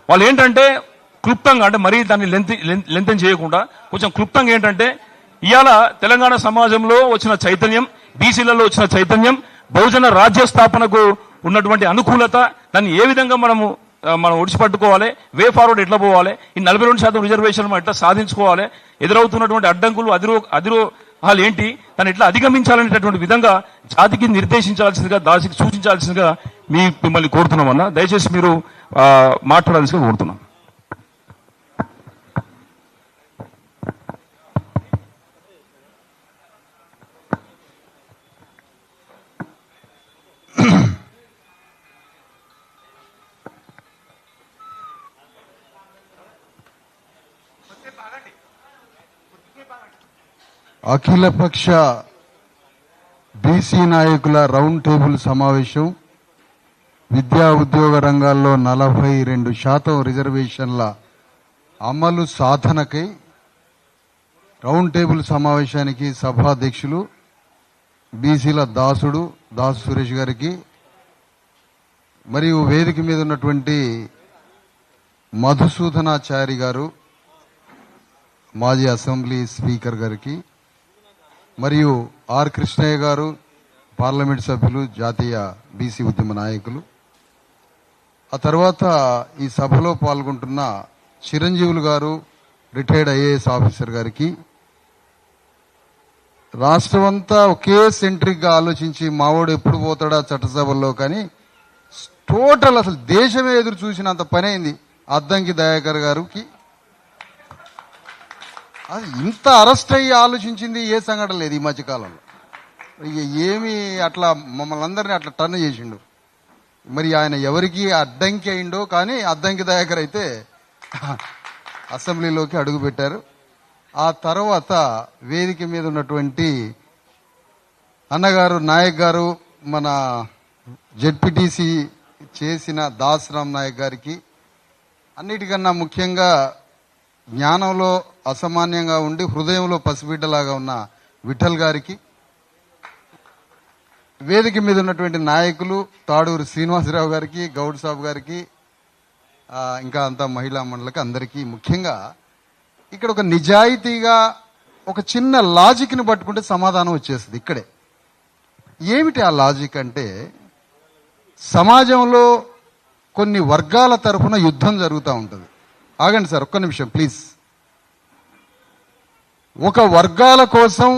వాళ్ళు ఏంటంటే క్లుప్తంగా, అంటే మరీ దాన్ని లెంతెన్ చేయకుండా కొంచెం క్లుప్తంగా ఏంటంటే, ఇవాళ తెలంగాణ సమాజంలో వచ్చిన చైతన్యం, బీసీలలో వచ్చిన చైతన్యం, బహుజన రాజ్య స్థాపనకు ఉన్నటువంటి అనుకూలత, దాన్ని ఏ విధంగా మనం ఒడిచిపట్టుకోవాలి, వే ఫార్వర్డ్ ఎట్లా పోవాలి, ఈ 42% రిజర్వేషన్ మనం ఎట్లా సాధించుకోవాలి, ఎదురవుతున్నటువంటి అడ్డంకులు అదిరోహాలు ఏంటి, దాన్ని ఎట్లా అధిగమించాలనేటటువంటి విధంగా జాతికి నిర్దేశించాల్సిందిగా, దానికి సూచించాల్సిందిగా మిమ్మల్ని కోరుతున్నామన్నా. దయచేసి మీరు మాట్లాడాల్సిందిగా కోరుతున్నాం. అఖిలపక్ష బీసీ నాయకుల రౌండ్ టేబుల్ సమావేశం విద్యా ఉద్యోగ రంగాల్లో 42% రిజర్వేషన్ల అమలు సాధనకై రౌండ్ టేబుల్ సమావేశానికి సభాధ్యక్షులు బీసీల దాసు సురేష్ గారికి, మరియు వేదిక మీద ఉన్నటువంటి మధుసూదనాచారి గారు, మాజీ అసెంబ్లీ స్పీకర్ గారికి, మరియు ఆర్ కృష్ణయ్య గారు, పార్లమెంట్ సభ్యులు, జాతీయ బీసీ ఉద్యమ నాయకులు, ఆ తర్వాత ఈ సభలో పాల్గొంటున్న చిరంజీవులు గారు, రిటైర్డ్ ఐఏఎస్ ఆఫీసర్ గారికి, రాష్ట్రమంతా ఒకే సెంట్రిక్ గా ఆలోచించి మావోడు ఎప్పుడు పోతాడా చట్టసభల్లో కానీ టోటల్ అసలు దేశమే ఎదురు చూసినంత పని అయింది అద్దంకి దయాకర్ గారికి. అది ఇంత అరెస్ట్ అయ్యి ఆలోచించింది ఏ సంఘటన లేదు ఈ మధ్యకాలంలో. ఏమి అట్లా మమ్మల్ని అందరినీ అట్లా టర్న్ చేసిండు. మరి ఆయన ఎవరికి అడ్డంకి అయిండో కానీ అద్దంకి దయాకర్ అయితే అసెంబ్లీలోకి అడుగు పెట్టారు. ఆ తర్వాత వేదిక మీద ఉన్నటువంటి అన్నగారు నాయక్ గారు, మన జెడ్పీటీసీ చేసిన దాసరామ్ నాయక్ గారికి, అన్నిటికన్నా ముఖ్యంగా జ్ఞానంలో అసామాన్యంగా ఉండి హృదయంలో పసిబిడ్డలాగా ఉన్న విఠల్ గారికి, వేదిక మీద ఉన్నటువంటి నాయకులు తాడూరు శ్రీనివాసరావు గారికి, గౌడ్ సాబ్ గారికి, ఇంకా అంతా మహిళా మండలికి అందరికీ, ముఖ్యంగా ఇక్కడ ఒక నిజాయితీగా ఒక చిన్న లాజిక్ని పట్టుకుంటే సమాధానం వచ్చేస్తుంది ఇక్కడే. ఏమిటి ఆ లాజిక్ అంటే, సమాజంలో కొన్ని వర్గాల తరఫున యుద్ధం జరుగుతూ ఉంటుంది. ఆగండి సార్, ఒక్క నిమిషం ప్లీజ్. ఒక వర్గాల కోసం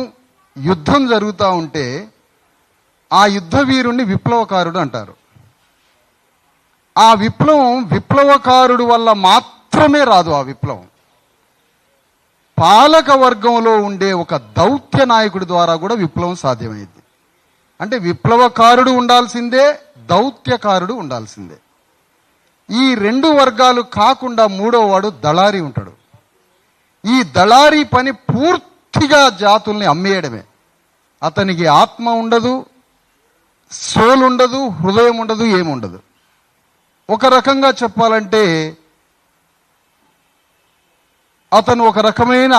యుద్ధం జరుగుతూ ఉంటే ఆ యుద్ధ వీరుణ్ణి విప్లవకారుడు అంటారు. ఆ విప్లవకారుడు వల్ల మాత్రమే రాదు. ఆ విప్లవం పాలక వర్గంలో ఉండే ఒక దౌత్య నాయకుడి ద్వారా కూడా విప్లవం సాధ్యమైంది. అంటే విప్లవకారుడు ఉండాల్సిందే, దౌత్యకారుడు ఉండాల్సిందే. ఈ రెండు వర్గాలు కాకుండా మూడో వాడు దళారీ ఉంటాడు. ఈ దళారీ పని పూర్తిగా జాతుల్ని అమ్మేయడమే. అతనికి ఆత్మ ఉండదు, సోల్ ఉండదు, హృదయం ఉండదు, ఏముండదు. ఒక రకంగా చెప్పాలంటే అతను ఒక రకమైన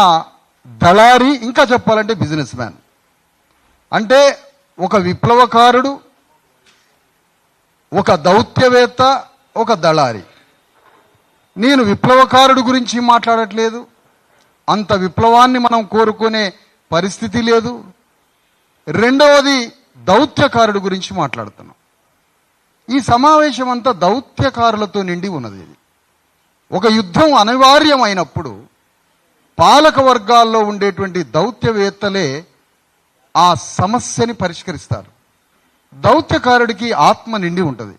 దళారీ, ఇంకా చెప్పాలంటే బిజినెస్ మ్యాన్. అంటే ఒక విప్లవకారుడు, ఒక దౌత్యవేత్త, ఒక దళారీ. నేను విప్లవకారుడు గురించి మాట్లాడట్లేదు, అంత విప్లవాన్ని మనం కోరుకునే పరిస్థితి లేదు. రెండవది దౌత్యకారుడు గురించి మాట్లాడుతున్నాం. ఈ సమావేశం అంతా దౌత్యకారులతో నిండి ఉన్నది. ఒక యుద్ధం అనివార్యమైనప్పుడు పాలక వర్గాల్లో ఉండేటువంటి దౌత్యవేత్తలే ఆ సమస్యని పరిష్కరిస్తారు. దౌత్యకారుడికి ఆత్మ నిండి ఉంటుంది.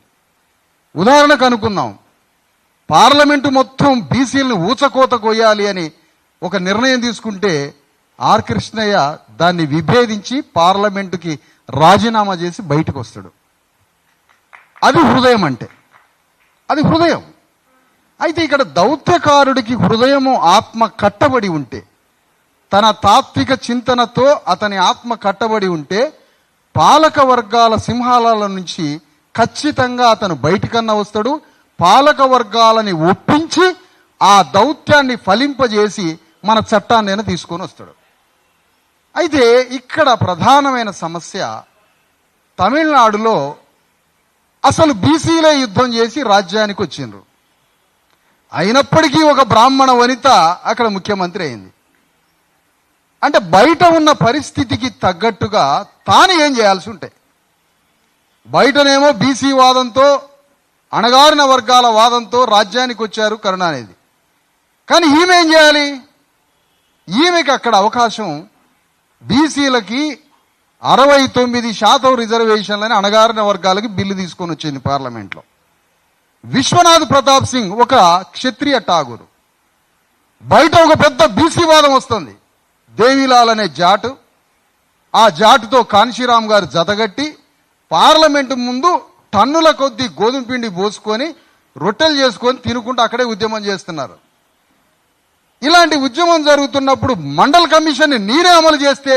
ఉదాహరణకు అనుకుందాం, పార్లమెంటు మొత్తం బీసీలను ఊచకోత కొయ్యాలి అని ఒక నిర్ణయం తీసుకుంటే ఆర్ కృష్ణయ్య దాన్ని విభేదించి పార్లమెంటుకి రాజీనామా చేసి బయటకు వస్తాడు. అది హృదయం అంటే, అది హృదయం. అయితే ఇక్కడ దౌత్యకారుడికి హృదయము, ఆత్మ కట్టబడి ఉంటే, తన తాత్విక చింతనతో అతని ఆత్మ కట్టబడి ఉంటే పాలక వర్గాల సింహాల నుంచి ఖచ్చితంగా అతను బయటికన్నా వస్తాడు. పాలక వర్గాలని ఒప్పించి ఆ దౌత్యాన్ని ఫలింపజేసి మన చట్టాన్ని తీసుకొని వస్తాడు. అయితే ఇక్కడ ప్రధానమైన సమస్య, తమిళనాడులో అసలు బీసీలే యుద్ధం చేసి రాజ్యానికి వచ్చిండ్రు. అయినప్పటికీ ఒక బ్రాహ్మణ వనిత అక్కడ ముఖ్యమంత్రి అయింది. అంటే బయట ఉన్న పరిస్థితికి తగ్గట్టుగా తాను ఏం చేయాల్సి ఉంటాయి. బయటనేమో బీసీ వాదంతో, అణగారిన వర్గాల వాదంతో రాజ్యానికి వచ్చారు కరుణానిధి. కానీ ఈమె ఏం చేయాలి? ఈమెకి అక్కడ అవకాశం బీసీలకి 69% రిజర్వేషన్లని అణగారిన వర్గాలకి బిల్లు తీసుకొని వచ్చింది పార్లమెంట్లో. విశ్వనాథ్ ప్రతాప్ సింగ్ ఒక క్షత్రియ ఠాగూరు. బయట ఒక పెద్ద బీసీ వాదం వస్తుంది. దేవిలాల్ అనే జాటు, ఆ జాటుతో కాన్షీరామ్ గారు జతగట్టి పార్లమెంటు ముందు టన్నుల కొద్దీ గోధుమ పిండి పోసుకొని రొట్టెలు చేసుకొని తినుకుంటూ అక్కడే ఉద్యమం చేస్తున్నారు. ఇలాంటి ఉద్యమం జరుగుతున్నప్పుడు మండల్ కమిషన్ నేనే అమలు చేస్తే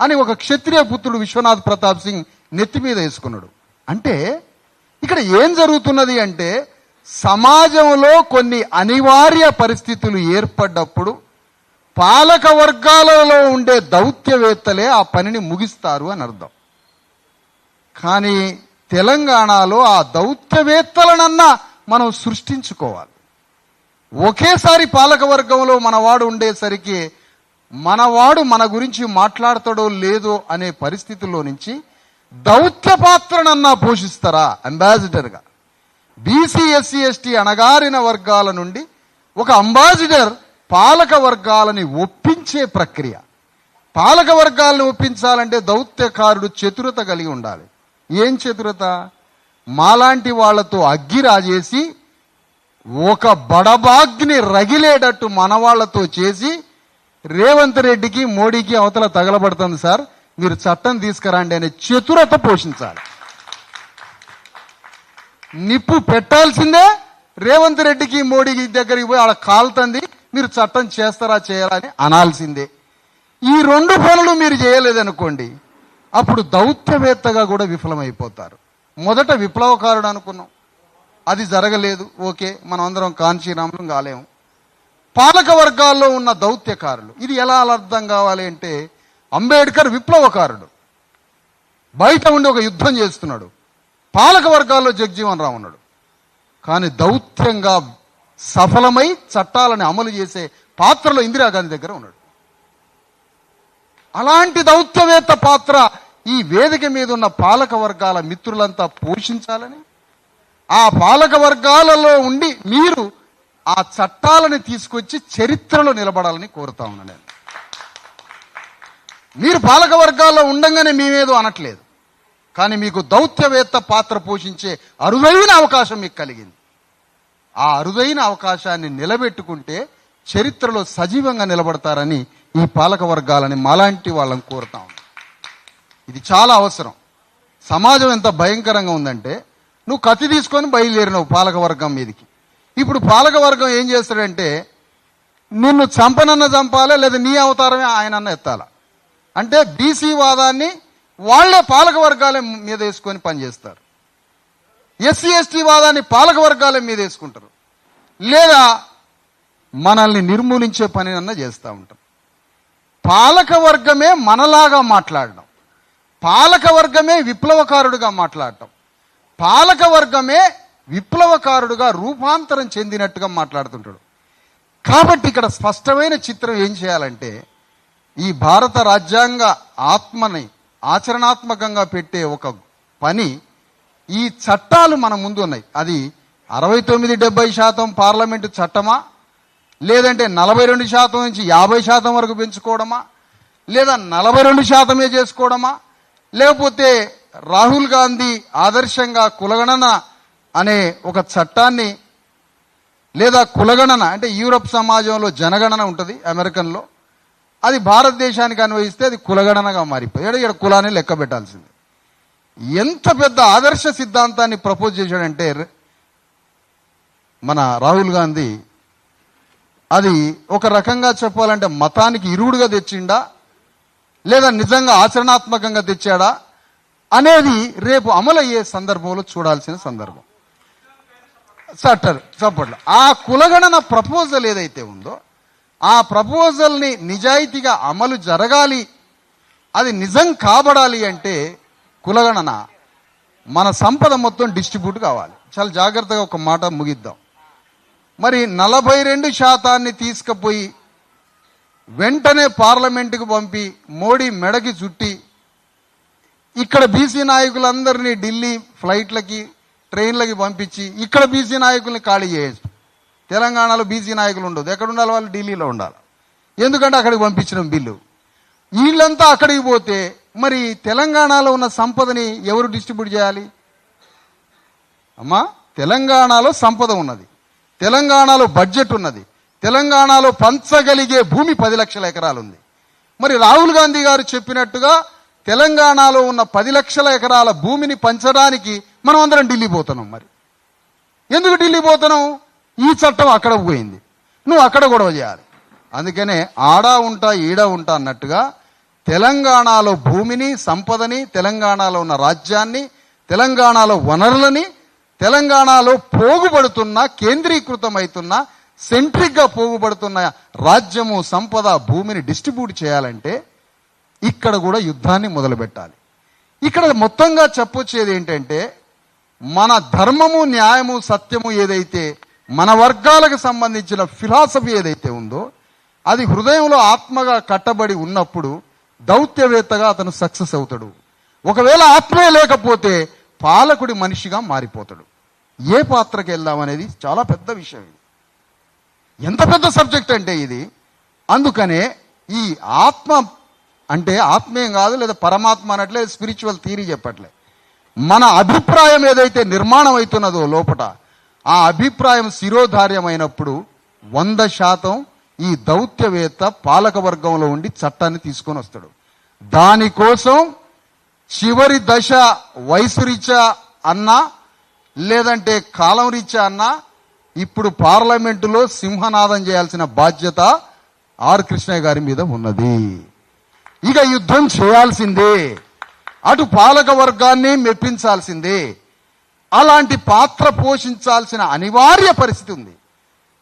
అని ఒక క్షత్రియ పుత్రుడు విశ్వనాథ్ ప్రతాప్ సింగ్ నెత్తి మీద వేసుకున్నాడు. అంటే ఇక్కడ ఏం జరుగుతున్నది అంటే, సమాజంలో కొన్ని అనివార్య పరిస్థితులు ఏర్పడ్డప్పుడు పాలక వర్గాలలో ఉండే దౌత్యవేత్తలే ఆ పనిని ముగిస్తారు అని అర్థం. కానీ తెలంగాణలో ఆ దౌత్యవేత్తలనన్నా మనం సృష్టించుకోవాలి. ఒకేసారి పాలక వర్గంలో మనవాడు ఉండేసరికి మనవాడు మన గురించి మాట్లాడతాడో లేదో అనే పరిస్థితుల్లో నుంచి దౌత్య పాత్రనన్నా పోషిస్తారా? అంబాసిడర్గా బీసీ ఎస్సీ ఎస్టీ అణగారిన వర్గాల నుండి ఒక అంబాసిడర్ పాలక వర్గాలని ఒప్పించే ప్రక్రియ. పాలక వర్గాలను ఒప్పించాలంటే దౌత్యకారుడు చతురత కలిగి ఉండాలి. ఏం చతురత? మాలాంటి వాళ్లతో అగ్గి రాజేసి ఒక బడబాగ్ని రగిలేటట్టు మనవాళ్లతో చేసి రేవంత్ రెడ్డికి మోడీకి అవతల తగలబడుతుంది సార్, మీరు చట్టం తీసుకురండి అనే చతురత పోషించాలి. నిప్పు పెట్టాల్సిందే, రేవంత్ రెడ్డికి మోడీకి దగ్గరికి పోయి ఆడ కాలుతుంది, మీరు చట్టం చేస్తారా చేయరా అని అనాల్సిందే. ఈ రెండు పనులు మీరు చేయలేదనుకోండి, అప్పుడు దౌత్యవేత్తగా కూడా విఫలమైపోతారు. మొదట విప్లవకారుడు అనుకున్నాం, అది జరగలేదు. ఓకే, మనం అందరం కాంచీరాములు కాలేము. పాలక వర్గాల్లో ఉన్న దౌత్యకారులు, ఇది ఎలా అర్థం కావాలి అంటే, అంబేద్కర్ విప్లవకారుడు, బయట ఉండి ఒక యుద్ధం చేస్తున్నాడు. పాలక వర్గాల్లో జగజీవన్ రావు ఉన్నాడు, కానీ దౌత్యంగా సఫలమై చట్టాలను అమలు చేసే పాత్రలో ఇందిరాగాంధీ దగ్గర ఉన్నాడు. అలాంటి దౌత్యవేత్త పాత్ర ఈ వేదిక మీద ఉన్న పాలక వర్గాల మిత్రులంతా పోషించాలని, ఆ పాలక వర్గాలలో ఉండి మీరు ఆ చట్టాలను తీసుకొచ్చి చరిత్రలో నిలబడాలని కోరుతా ఉన్నాను నేను. మీరు పాలక వర్గాల్లో ఉండంగానే మేమేదో అనట్లేదు, కానీ మీకు దౌత్యవేత్త పాత్ర పోషించే అరుదైన అవకాశం మీకు కలిగింది. ఆ అరుదైన అవకాశాన్ని నిలబెట్టుకుంటే చరిత్రలో సజీవంగా నిలబడతారని ఈ పాలక వర్గాలని మాలాంటి వాళ్ళని కోరుతా ఉన్నాం. ఇది చాలా అవసరం. సమాజం ఎంత భయంకరంగా ఉందంటే, నువ్వు కత్తి తీసుకొని బయలుదేరినావు పాలక వర్గం మీదకి. ఇప్పుడు పాలక వర్గం ఏం చేస్తాడంటే, నిన్ను చంపనన్న చంపాలా, లేదా నీ అవతారమే ఆయనన్న ఎత్తాలా. అంటే బీసీ వాదాన్ని వాళ్లే పాలక వాళ్ళ మీద వేసుకొని పనిచేస్తారు. ఎస్సీ ఎస్టీ వాదాన్ని పాలక వర్గాల మీద వేసుకుంటారు, లేదా మనల్ని నిర్మూలించే పని అన్న చేస్తూ ఉంటారు. పాలక వర్గమే మనలాగా మాట్లాడడం, పాలక వర్గమే విప్లవకారుడుగా మాట్లాడటం, పాలక వర్గమే విప్లవకారుడుగా రూపాంతరం చెందినట్టుగా మాట్లాడుతుంటాడు. కాబట్టి ఇక్కడ స్పష్టమైన చిత్రం ఏం చేయాలంటే, ఈ భారత రాజ్యాంగ ఆత్మని ఆచరణాత్మకంగా పెట్టే ఒక పని, ఈ చట్టాలు మన ముందు ఉన్నాయి. అది 69-70% పార్లమెంటు చట్టమా, లేదంటే 42% నుంచి 50% వరకు పెంచుకోవడమా, లేదా 42% చేసుకోవడమా, లేకపోతే రాహుల్ గాంధీ ఆదర్శంగా కులగణన అనే ఒక చట్టాన్ని, లేదా కులగణన అంటే యూరప్ సమాజంలో జనగణన ఉంటుంది అమెరికన్లో, అది భారతదేశానికి అన్వయిస్తే అది కులగణనగా మారిపోయాడు. ఇక్కడ కులాన్ని లెక్క పెట్టాల్సింది. ఎంత పెద్ద ఆదర్శ సిద్ధాంతాన్ని ప్రపోజ్ చేశాడంటే మన రాహుల్ గాంధీ, అది ఒక రకంగా చెప్పాలంటే మతానికి ఇరువుడుగా తెచ్చిండా, లేదా నిజంగా ఆచరణాత్మకంగా తెచ్చాడా అనేది రేపు అమలయ్యే సందర్భంలో చూడాల్సిన సందర్భం. చప్పట్లు. ఆ కులగణన ప్రపోజల్ ఏదైతే ఉందో, ఆ ప్రపోజల్ని నిజాయితీగా అమలు జరగాలి, అది నిజం కాబడాలి అంటే కులగణన మన సంపద మొత్తం డిస్ట్రిబ్యూట్ కావాలి. చాలా జాగ్రత్తగా ఒక మాట ముగిద్దాం. మరి 42% తీసుకుపోయి వెంటనే పార్లమెంటుకు పంపి మోడీ మెడకి చుట్టి ఇక్కడ బీసీ నాయకులందరినీ ఢిల్లీ ఫ్లైట్లకి ట్రైన్లకి పంపించి ఇక్కడ బీసీ నాయకుల్ని ఖాళీ చేయొచ్చు. తెలంగాణలో బీసీ నాయకులు ఉండదు. ఎక్కడ ఉండాలి? వాళ్ళు ఢిల్లీలో ఉండాలి. ఎందుకంటే అక్కడికి పంపించిన బిల్లు. వీళ్ళంతా అక్కడికి పోతే మరి తెలంగాణలో ఉన్న సంపదని ఎవరు డిస్ట్రిబ్యూట్ చేయాలి? అమ్మా, తెలంగాణలో సంపద ఉన్నది, తెలంగాణలో బడ్జెట్ ఉన్నది, తెలంగాణలో పంచగలిగే భూమి 10 లక్షల ఎకరాలు ఉంది. మరి రాహుల్ గాంధీ గారు చెప్పినట్టుగా తెలంగాణలో ఉన్న 10 లక్షల ఎకరాల భూమిని పంచడానికి మనం అందరం ఢిల్లీ పోతున్నాం. మరి ఎందుకు ఢిల్లీ పోతున్నాం? ఈ చట్టం అక్కడ పోయింది, నువ్వు అక్కడ గొడవ చేయాలి. అందుకనే ఆడా ఉంటా ఈడా ఉంటా అన్నట్టుగా తెలంగాణలో భూమిని, సంపదని, తెలంగాణలో ఉన్న రాజ్యాన్ని, తెలంగాణలో వనరులని, తెలంగాణలో పోగుబడుతున్న, కేంద్రీకృతమవుతున్న, సెంట్రిక్గా పోగుబడుతున్న రాజ్యము, సంపద, భూమిని డిస్ట్రిబ్యూట్ చేయాలంటే ఇక్కడ కూడా యుద్ధాన్ని మొదలు పెట్టాలి. ఇక్కడ మొత్తంగా చెప్పొచ్చేది ఏంటంటే, మన ధర్మము, న్యాయము, సత్యము ఏదైతే మన వర్గాలకు సంబంధించిన ఫిలాసఫీ ఏదైతే ఉందో అది హృదయంలో ఆత్మగా కట్టబడి ఉన్నప్పుడు దౌత్యవేత్తగా అతను సక్సెస్ అవుతాడు. ఒకవేళ ఆత్మే లేకపోతే పాలకుడి మనిషిగా మారిపోతాడు. ఏ పాత్రకి వెళ్దామనేది చాలా పెద్ద విషయం. ఇది ఎంత పెద్ద సబ్జెక్ట్ అంటే ఇది. అందుకనే ఈ ఆత్మ అంటే ఆత్మేం కాదు, లేదా పరమాత్మ అనట్లే, స్పిరిచువల్ థియరీ చెప్పట్లే. మన అభిప్రాయం ఏదైతే నిర్మాణం అవుతున్నదో లోపట, ఆ అభిప్రాయం శిరోధార్యమైనప్పుడు 100% ఈ దౌత్యవేత్త పాలక వర్గంలో ఉండి చట్టాన్ని తీసుకొని వస్తాడు. దానికోసం చివరి దశ వయసు రీత్యా అన్నా, లేదంటే కాలం రీత్యా అన్నా, ఇప్పుడు పార్లమెంటులో సింహనాదం చేయాల్సిన బాధ్యత ఆర్ కృష్ణయ్య గారి మీద ఉన్నది. ఇక యుద్ధం చేయాల్సిందే, అటు పాలక వర్గాన్ని మెప్పించాల్సిందే. అలాంటి పాత్ర పోషించాల్సిన అనివార్య పరిస్థితి ఉంది.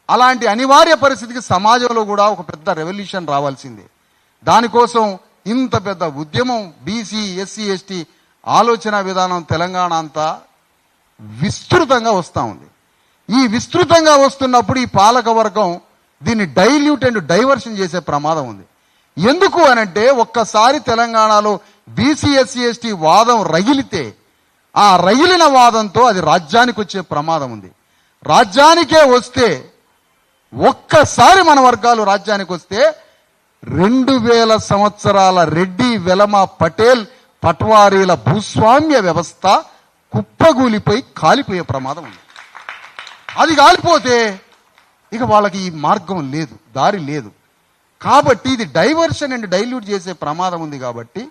అలాంటి అనివార్య పరిస్థితికి సమాజంలో కూడా ఒక పెద్ద రెవల్యూషన్ రావాల్సిందే. దానికోసం ఇంత పెద్ద ఉద్యమం, బీసీ, ఎస్సీ, ఎస్టీ ఆలోచన విధానం తెలంగాణ అంతా విస్తృతంగా వస్తూ ఉంది. ఈ విస్తృతంగా వస్తున్నప్పుడు ఈ పాలక వర్గం దీన్ని డైల్యూట్ అండ్ డైవర్షన్ చేసే ప్రమాదం ఉంది. ఎందుకు అనంటే, ఒక్కసారి తెలంగాణలో బీసీ, ఎస్సీ, ఎస్టీ వాదం రగిలితే ఆ రగిలిన వాదంతో అది రాజ్యానికి వచ్చే ప్రమాదం ఉంది. రాజ్యానికే వస్తే, ఒక్కసారి మన వర్గాలు రాజ్యానికి వస్తే 2000 సంవత్సరాల రెడ్డి, వెలమ, పటేల్, పట్వారీల భూస్వామ్య వ్యవస్థ కుప్పగూలిపోయి కాలిపోయే ప్రమాదం ఉంది. అది కాలిపోతే ఇక వాళ్ళకి ఈ మార్గం లేదు, దారి లేదు. కాబట్టి ఇది డైవర్షన్ అండ్ డైల్యూట్ చేసే ప్రమాదం ఉంది. కాబట్టి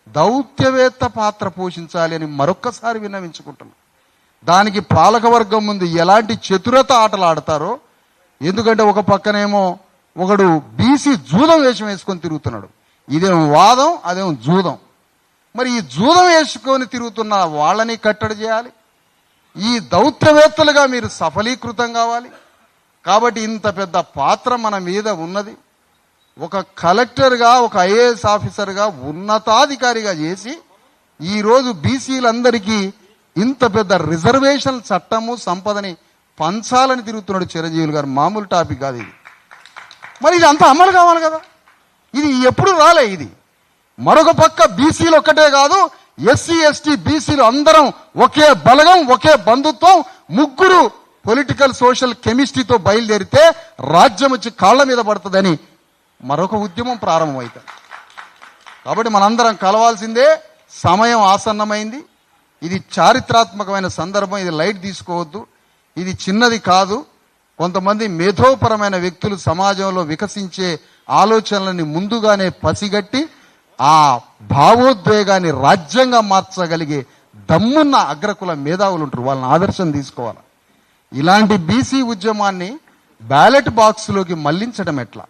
దౌత్యవేత్త పాత్ర పోషించాలి అని మరొక్కసారి విన్నవించుకుంటున్నాం. దానికి పాలకవర్గం ముందు ఎలాంటి చతురత ఆటలు ఆడతారో, ఎందుకంటే ఒక పక్కనేమో ఒకడు బీసీ జూదం వేషం వేసుకొని తిరుగుతున్నాడు. ఇదేమో వాదం, అదేమో జూదం. మరి ఈ జూదం వేసుకొని తిరుగుతున్న వాళ్ళని కట్టడి చేయాలి. ఈ దౌత్యవేత్తలుగా మీరు సఫలీకృతం కావాలి. కాబట్టి ఇంత పెద్ద పాత్ర మన మీద ఉన్నది. ఒక కలెక్టర్గా, ఒక ఐఏఎస్ ఆఫీసర్గా, ఉన్నతాధికారిగా చేసి ఈరోజు బీసీలందరికీ ఇంత పెద్ద రిజర్వేషన్ చట్టము, సంపదని పంచాలని తిరుగుతున్నాడు చిరంజీవి గారు. మామూలు టాపిక్ కాదు ఇది. మరి ఇది అంతా అమలు కావాలి కదా. ఇది ఎప్పుడు రాలే. ఇది మరొక పక్క బీసీలు ఒక్కటే కాదు, ఎస్సీ, ఎస్టీ, బీసీలు అందరం ఒకే బలగం, ఒకే బంధుత్వం, ముగ్గురు పొలిటికల్ సోషల్ కెమిస్ట్రీతో బయలుదేరితే రాజ్యం వచ్చి కాళ్ల మీద పడుతుందని మరొక ఉద్యమం ప్రారంభమవుతుంది. కాబట్టి మనందరం కలవాల్సిందే. సమయం ఆసన్నమైంది. ఇది చారిత్రాత్మకమైన సందర్భం. ఇది లైట్ తీసుకోవద్దు. ఇది చిన్నది కాదు. కొంతమంది మేధోపరమైన వ్యక్తులు సమాజంలో వికసించే ఆలోచనలని ముందుగానే పసిగట్టి ఆ భావోద్వేగాన్ని రాజ్యంగా మార్చగలిగే దమ్మున్న అగ్రకుల మేధావులు ఉంటారు. వాళ్ళని ఆదర్శం తీసుకోవాలి. ఇలాంటి బీసీ ఉద్యమాన్ని బ్యాలెట్ బాక్స్లోకి మళ్లించడం ఎట్లా,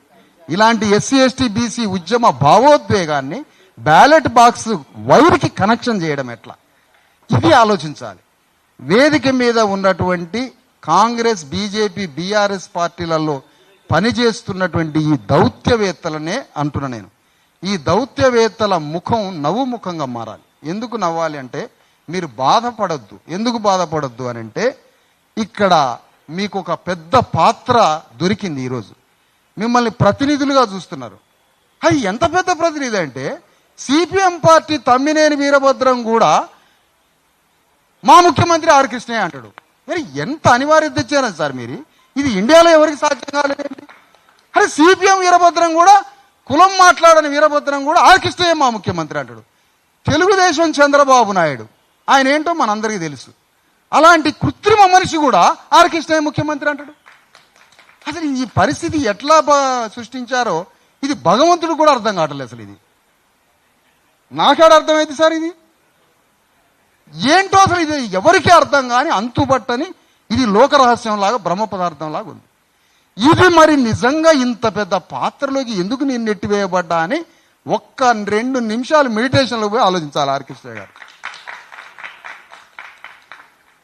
ఇలాంటి ఎస్సీ, ఎస్టీ, బీసీ ఉద్యమ భావోద్వేగాన్ని బ్యాలెట్ బాక్స్ వైర్కి కనెక్షన్ చేయడం ఎట్లా, ఇది ఆలోచించాలి. వేదిక మీద ఉన్నటువంటి కాంగ్రెస్, బీజేపీ, బీఆర్ఎస్ పార్టీలలో పనిచేస్తున్నటువంటి ఈ దౌత్యవేత్తలనే అంటున్నా నేను. ఈ దౌత్యవేత్తల ముఖం నవ్వు ముఖంగా మారాలి. ఎందుకు నవ్వాలి అంటే, మీరు బాధపడద్దు. ఎందుకు బాధపడద్దు అని అంటే, ఇక్కడ మీకు ఒక పెద్ద పాత్ర దొరికింది ఈరోజు. మిమ్మల్ని ప్రతినిధులుగా చూస్తున్నారు. అది ఎంత పెద్ద ప్రతినిధి అంటే సిపిఎం పార్టీ తమ్మినేని వీరభద్రం కూడా మా ముఖ్యమంత్రి ఆర్ కృష్ణయ్య అంటాడు. మరి ఎంత అనివార్యత తెచ్చారు సార్ మీరు? ఇది ఇండియాలో ఎవరికి సాధ్యం కాలేదండి. అరే సిపిఎం వీరభద్రం కూడా, కులం మాట్లాడని వీరభద్రం కూడా ఆర్ కృష్ణయ్య మా ముఖ్యమంత్రి అంటాడు. తెలుగుదేశం చంద్రబాబు నాయుడు ఆయన ఏంటో మనందరికీ తెలుసు. అలాంటి కృత్రిమ మనిషి కూడా ఆర్ కృష్ణయ్య ముఖ్యమంత్రి అంటాడు. అసలు ఈ పరిస్థితి ఎట్లా సృష్టించారో ఇది భగవంతుడు కూడా అర్థం కావట్లేదు. అసలు ఇది నాకేడ అర్థమైంది సార్? ఇది ఏంటో అసలు ఇది ఎవరికీ అర్థం కాని అంతుబట్టని ఇది లోక రహస్యం లాగా బ్రహ్మ పదార్థం లాగా ఉంది. ఇది మరి నిజంగా ఇంత పెద్ద పాత్రలోకి ఎందుకు నేను నెట్టివేయబడ్డా అని 1-2 నిమిషాలు మెడిటేషన్లో పోయి ఆలోచించాలి ఆర్ కృష్ణయ్య గారు.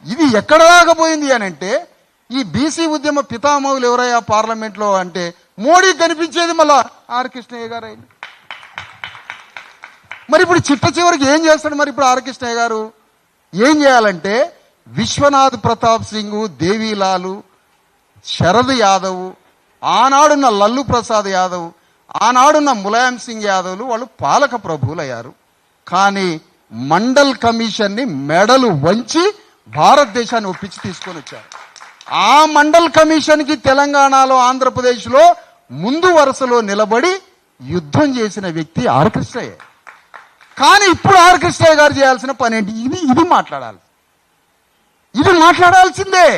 ఇది ఎక్కడ దాకా పోయింది అని అంటే ఈ బీసీ ఉద్యమ పితామహులు ఎవరయ్యా పార్లమెంట్లో అంటే మోడీ కనిపించేది మళ్ళా ఆర్ కృష్ణయ్య గారు అయింది. మరి ఇప్పుడు చిట్ట చివరికి ఏం చేస్తాడు? మరి ఇప్పుడు ఆర్ కృష్ణయ్య గారు ఏం చేయాలంటే విశ్వనాథ్ ప్రతాప్ సింగ్, దేవీలాలు, శరద్ యాదవ్, ఆనాడున్న లల్లు ప్రసాద్ యాదవ్, ఆనాడున్న ములాయం సింగ్ యాదవ్లు వాళ్ళు పాలక ప్రభువులు అయ్యారు. కానీ మండల్ కమిషన్ని మెడలు వంచి భారతదేశాన్ని ఒప్పించి తీసుకొని వచ్చారు. ఆ మండల్ కమిషన్కి తెలంగాణలో, ఆంధ్రప్రదేశ్లో ముందు వరుసలో నిలబడి యుద్ధం చేసిన వ్యక్తి ఆర్ కృష్ణయ్య. కానీ ఇప్పుడు ఆర్ కృష్ణయ్య గారు చేయాల్సిన పని ఏంటి? ఇది మాట్లాడాలి. ఇది మాట్లాడాల్సిందే.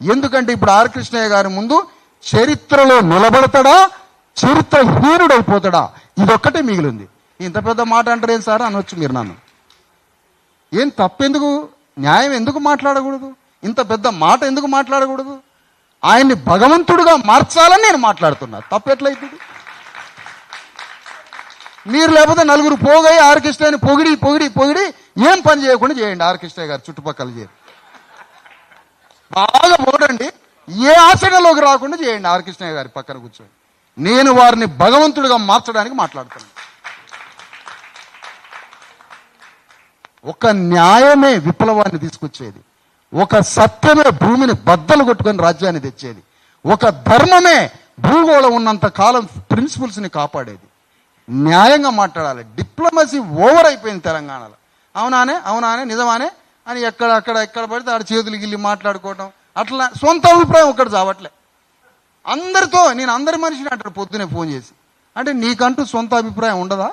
ఎందుకంటే ఇప్పుడు ఆర్ కృష్ణయ్య గారి ముందు చరిత్రలో నిలబడతాడా, చరిత్రహీనుడైపోతాడా, ఇదొక్కటే మిగిలింది. ఇంత పెద్ద మాట అంటారేం సార్ అనొచ్చు మీరు. నన్ను ఏం తప్పెందుకు, న్యాయం ఎందుకు మాట్లాడకూడదు? ఇంత పెద్ద మాట ఎందుకు మాట్లాడకూడదు? ఆయన్ని భగవంతుడుగా మార్చాలని నేను మాట్లాడుతున్నా. తప్పెట్లయితుంది? మీరు లేకపోతే నలుగురు పోగై ఆర్ కృష్ణయ్యని పొగిడి పొగిడి పొగిడి ఏం పని చేయకుండా చేయండి. ఆర్ కృష్ణయ్య గారు చుట్టుపక్కల చేరి బాగా పోడండి, ఏ ఆచరణలోకి రాకుండా చేయండి. ఆర్ కృష్ణయ్య గారి పక్కన కూర్చోండి. నేను వారిని భగవంతుడిగా మార్చడానికి మాట్లాడుతున్నాను. ఒక న్యాయమే విప్లవాన్ని తీసుకొచ్చేది, ఒక సత్యమే భూమిని బద్దలు కొట్టుకొని రాజ్యాన్ని తెచ్చేది, ఒక ధర్మమే భూగోళం ఉన్నంత కాలం ప్రిన్సిపల్స్ని కాపాడేది. న్యాయంగా మాట్లాడాలి. డిప్లొమసీ ఓవర్ అయిపోయింది తెలంగాణలో. అవునానే అవునానే నిజమానే అని ఎక్కడ పడితే ఆడ చేతులు గిల్లి మాట్లాడుకోవటం, అట్లా సొంత అభిప్రాయం ఒక్కటి చావట్లే. అందరితో నేను అందరి మనిషిని అంటాడు పొద్దునే ఫోన్ చేసి. అంటే నీకంటూ సొంత అభిప్రాయం ఉండదా?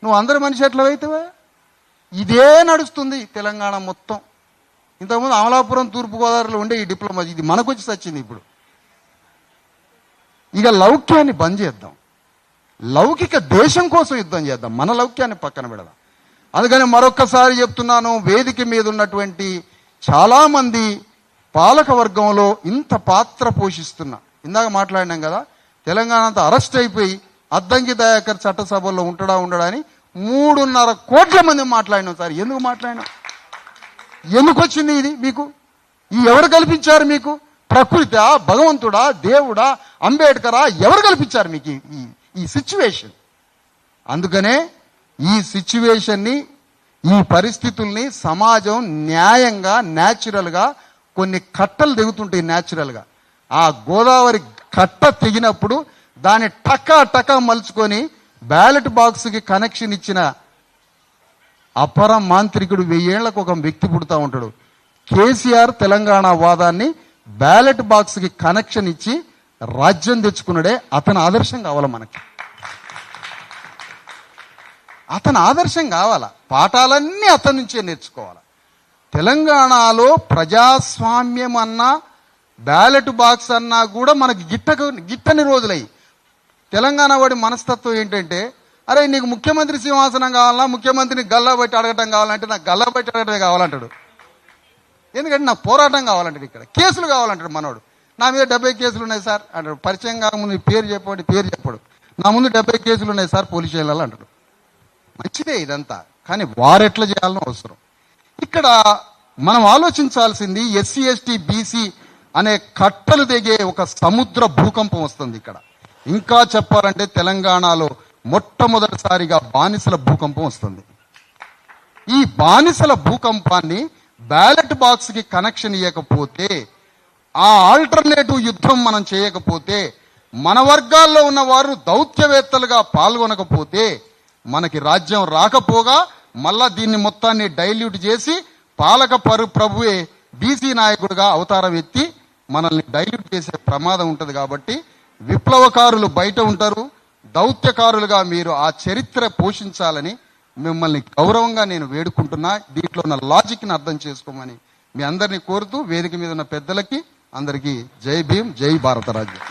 నువ్వు అందరి మనిషి ఎట్లా అవుతావా? ఇదే నడుస్తుంది తెలంగాణ మొత్తం. ఇంతకుముందు అమలాపురం, తూర్పుగోదావరిలో ఉండే ఈ డిప్లొమసీ ఇది మనకొచ్చి సచ్చింది ఇప్పుడు. ఇక లౌక్యాన్ని బంద్ చేద్దాం, లౌకిక దేశం కోసం యుద్ధం చేద్దాం, మన లౌక్యాన్ని పక్కన పెడదాం. అందుకని మరొక్కసారి చెప్తున్నాను, వేదిక మీద ఉన్నటువంటి చాలామంది పాలక వర్గంలో ఇంత పాత్ర పోషిస్తున్నా, ఇందాక మాట్లాడినాం కదా, తెలంగాణ అంతా అరెస్ట్ అయిపోయి అద్దంకి దయాకర్ చట్టసభల్లో ఉండడా అని 3.5 కోట్ల మంది మాట్లాడినాం సార్. ఎందుకు మాట్లాడినాం? ఎందుకు వచ్చింది ఇది మీకు? ఈ ఎవరు కల్పించారు మీకు? ప్రకృతా, భగవంతుడా, దేవుడా, అంబేద్కరా, ఎవరు కల్పించారు మీకు ఈ సిచ్యువేషన్? అందుకనే ఈ సిచ్యువేషన్ని, ఈ పరిస్థితుల్ని సమాజం న్యాయంగా, న్యాచురల్గా కొన్ని కట్టలు దిగుతుంటాయి. న్యాచురల్గా ఆ గోదావరి కట్ట తెగినప్పుడు దాన్ని టకా మలుచుకొని బ్యాలెట్ బాక్స్కి కనెక్షన్ ఇచ్చిన అపర మాంత్రికుడు 1000 ఏళ్లకు ఒక వ్యక్తి పుడతా ఉంటాడు. కేసీఆర్ తెలంగాణ వాదాన్ని బ్యాలెట్ బాక్స్కి కనెక్షన్ ఇచ్చి రాజ్యం తెచ్చుకున్నాడే. అతను ఆదర్శం కావాలా మనకి, అతను ఆదర్శం కావాలా. పాఠాలన్నీ అతని నుంచే నేర్చుకోవాలి. తెలంగాణలో ప్రజాస్వామ్యం అన్నా, బ్యాలెట్ బాక్స్ అన్నా కూడా మనకి గిట్టని రోజులయ్యి. తెలంగాణ వాడి మనస్తత్వం ఏంటంటే, అరే నీకు ముఖ్యమంత్రి సింహాసనం కావాలన్నా, ముఖ్యమంత్రిని గల్లా బట్టి అడగటం కావాలంటే నాకు గల్లా బట్టి అడగటమే కావాలంటాడు. ఎందుకంటే నాకు పోరాటం కావాలంటాడు. ఇక్కడ కేసులు కావాలంటాడు మనోడు. నా మీద 70 కేసులు ఉన్నాయి సార్ అంటాడు. పరిచయం కాకముందు పేరు చెప్పాడు. నా ముందు 70 కేసులు ఉన్నాయి సార్ పోలీస్ స్టేషన్లలో అంటాడు. మంచిదే ఇదంతా, కానీ వారెట్లా చేయాలని అవసరం. ఇక్కడ మనం ఆలోచించాల్సింది ఎస్సీ ఎస్టీ బీసీ అనే కట్టలు దిగే ఒక సముద్ర భూకంపం వస్తుంది ఇక్కడ. ఇంకా చెప్పాలంటే తెలంగాణలో మొట్టమొదటిసారిగా బానిసల భూకంపం వస్తుంది. ఈ బానిసల భూకంపాన్ని బ్యాలెట్ బాక్స్కి కనెక్షన్ ఇవ్వకపోతే ఆ ఆల్టర్నేటివ్ యుద్ధం మనం చేయకపోతే, మన వర్గాల్లో ఉన్న వారు దౌత్యవేత్తలుగా పాల్గొనకపోతే మనకి రాజ్యం రాకపోగా మళ్ళా దీన్ని మొత్తాన్ని డైల్యూట్ చేసి పాలక ప్రభువే బీసీ నాయకుడిగా అవతారం ఎత్తి మనల్ని డైల్యూట్ చేసే ప్రమాదం ఉంటుంది. కాబట్టి విప్లవకారులు బయట ఉంటారు, దౌత్యకారులుగా మీరు ఆ చరిత్ర పోషించాలని మిమ్మల్ని గౌరవంగా నేను వేడుకుంటున్నా. దీంట్లో ఉన్న లాజిక్ని అర్థం చేసుకోమని మీ అందరినీ కోరుతూ వేదిక మీద ఉన్న పెద్దలకి అందరికీ జై భీమ్, జై భారత రాజ్యం.